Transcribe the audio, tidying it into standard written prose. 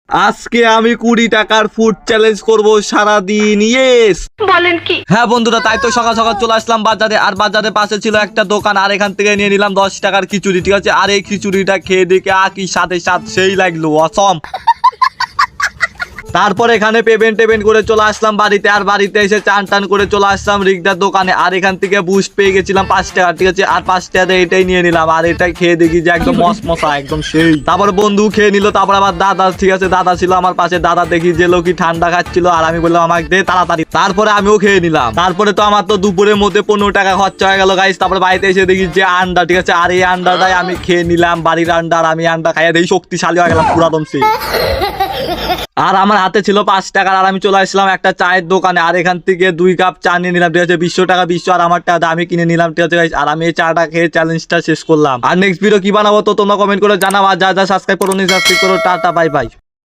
আজকে আমি 20 টাকার ফুড চ্যালেঞ্জ করব সারাদিন। ইয়েস বলেন কি? হ্যাঁ বন্ধুরা, তাই তো সকাল সকাল চলে আসলাম বাজারে। আর বাজারের পাশে ছিল একটা দোকান, আর এখান থেকে নিয়ে নিলাম 10 টাকার খিচুড়ি। ঠিক আছে, আর এই খিচুড়িটা খেয়ে দেখে কি সাথে সেই লাগলো, অসম। তারপর এখানে পেমেন্ট করে চলে আসলাম বাড়িতে। আর বাড়িতে এসে চান টান করে চলে আসলাম রিগদার দোকানে। আর এখান থেকে বুস্ট পেয়ে গেছিলাম 5 টাকা। ঠিক আছে, আর 5 টাকাতে এটাই নিয়ে নিলাম। আর এটাই খেয়ে দেখি যে একদম মশা একদম সেই। তারপর বন্ধু খেয়ে নিল, তারপর আবার দাদা, ঠিক আছে দাদা ছিল আমার পাশে। দাদা দেখি যে লোকই ঠান্ডা খাচ্ছিল, আর আমি বললাম আমাকে দে তাড়াতাড়ি। তারপরে আমিও খেয়ে নিলাম। তারপরে তো আমার তো দুপুরের মধ্যে 15 টাকা খরচা হয়ে গেল গাইস। তারপর বাড়িতে এসে দেখি যে আন্ডা। ঠিক আছে, আর এই আন্ডাটাই আমি খেয়ে নিলাম, বাড়ির আন্ডা। আর আমি আন্ডা খাইয়ে দেখি শক্তিশালী হয়ে গেলাম পুরাদম সেই। আর আমার হাতে ছিল 5 টাকা। আর আমি চলে আসলাম একটা চায়ের দোকানে। আর এখান থেকে 2 কাপ চা নিয়ে নিলাম। ঠিক আছে, 20 টাকা 20, আর আমার টাকা আমি কিনে নিলাম। ঠিক আছে গাইস, আর আমি এই চাটা খেয়ে চ্যালেঞ্জটা শেষ করলাম। আর নেক্সট ভিডিও কি বানাবো তো তোমরা কমেন্ট করে জানাও। আর যা সাবস্ক্রাইব করো নি সাবস্ক্রাইব করো। Tata bye bye.